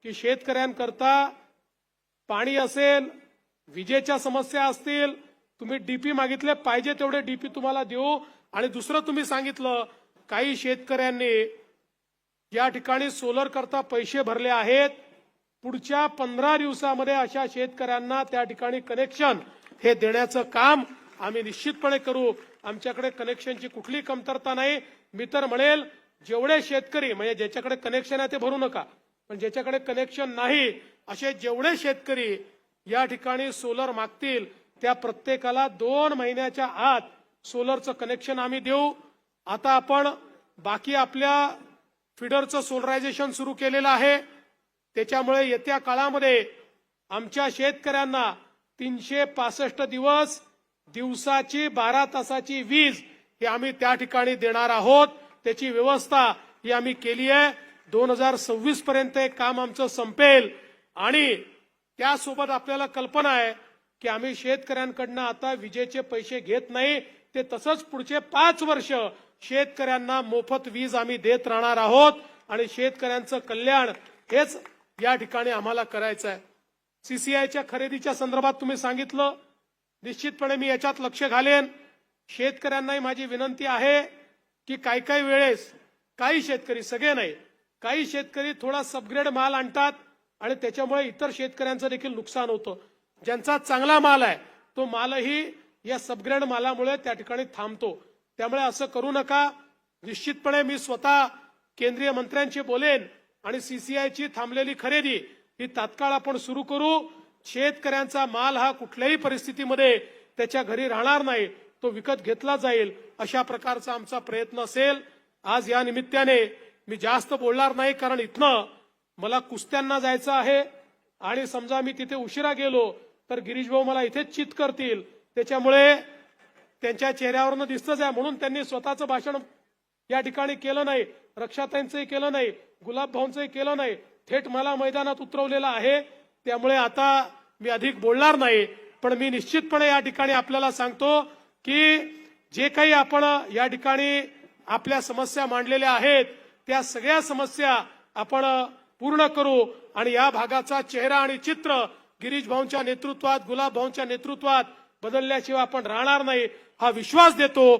की शेतकऱ्यांकरता पाणी असेल, विजेच्या समस्या असतील, तुम्ही डीपी मागितले पाहिजे तेवढे डीपी तुम्हाला देऊ। आणि दुसरं तुम्ही सांगितलं काही शेतकऱ्यांनी या ठिकाणी सोलर करता पैसे भरले आहेत, पुढच्या 15 दिवसामध्ये अशा शेतकऱ्यांना त्या ठिकाणी कनेक्शन हे देण्याचं काम आम्ही निश्चितपणे करू। आमच्याकडे कनेक्शनची कुठली कमतरता नाही। मी तर म्हणेल जेवढे शेतकरी म्हणजे ज्याच्याकडे कनेक्शन आहे ते भरू नका, पण ज्याच्याकडे कनेक्शन नाही असे जेवढे शेतकरी या ठिकाणी सोलर मागतील त्या प्रत्येकाला 2 महिन्याच्या आत सोलरचं कनेक्शन आम्ही देऊ। आता आपण बाकी आपल्या फिडरचं सोलरायझेशन सुरू केलेलं आहे, त्याच्यामुळे येत्या काळामध्ये आमच्या शेतकऱ्यांना 365 दिवस दिवसाची 12 तासाची वीज ही आम्ही त्या ठिकाणी देणार आहोत। त्याची व्यवस्था ही आम्ही केली आहे। 2026 पर्यंत हे काम आमचं संपेल आणि त्यासोबत आपल्याला कल्पना आहे की आम्ही शेतकऱ्यांकडनं आता विजेचे पैसे घेत नाही, ते तसंच पुढचे 5 वर्ष शेतकऱ्यांना मोफत वीज आम्ही देत राहणार आहोत आणि शेतकऱ्यांचं कल्याण हेच या ठिकाणी आम्हाला करायचं आहे। सीसीआयच्या खरेदीच्या संदर्भात तुम्ही सांगितलं, निश्चितपणे मी याच्यात लक्ष घालेन। शेतकऱ्यांनाही माझी विनंती आहे की काही वेळेस काही शेतकरी, सगळे नाही, काही शेतकरी थोडा सबग्रेड माल आणतात आणि त्याच्यामुळे इतर शेतकऱ्यांचं देखील नुकसान होतं। ज्यांचा चांगला माल आहे तो मालही या सबग्रेड मालामुळे त्या ठिकाणी थांबतो। त्यामुळे असं करू नका। निश्चितपणे मी स्वतः केंद्रीय मंत्र्यांशी बोलेन आणि सीसीआयची थांबलेली खरेदी ही तात्काळ आपण सुरू करू। शेतकऱ्यांचा माल हा कुठल्याही परिस्थितीमध्ये त्याच्या घरी राहणार नाही, तो विकत घेतला जाईल, अशा प्रकारचा आमचा प्रयत्न असेल। आज या निमित्ताने मी जास्त बोलणार नाही, कारण इथनं मला कुस्त्यांना जायचं आहे आणि समजा मी तिथे उशिरा गेलो तर गिरीश भाऊ मला इथेच चित करतील, त्याच्यामुळे त्यांच्या चेहऱ्यावरनं दिसतच आहे म्हणून त्यांनी स्वतःचं भाषण या ठिकाणी केलं नाही, रक्षाताईंचंही केलं नाही, गुलाब भाऊंचंही केलं नाही, थेट मला मैदानात उतरवलेलं आहे। त्यामुळे आता मी अधिक बोलणार नाही, पण मी निश्चितपणे या ठिकाणी आपल्याला सांगतो की जे काही आपण या ठिकाणी आपल्या समस्या मांडलेल्या आहेत त्या सगळ्या समस्या आपण पूर्ण करू आणि या भागाचा चेहरा आणि चित्र गिरीश भाऊंच्या नेतृत्वात, गुलाब भाऊंच्या नेतृत्वात बदलल्याशिवाय आपण राहणार नाही, हा विश्वास देतो।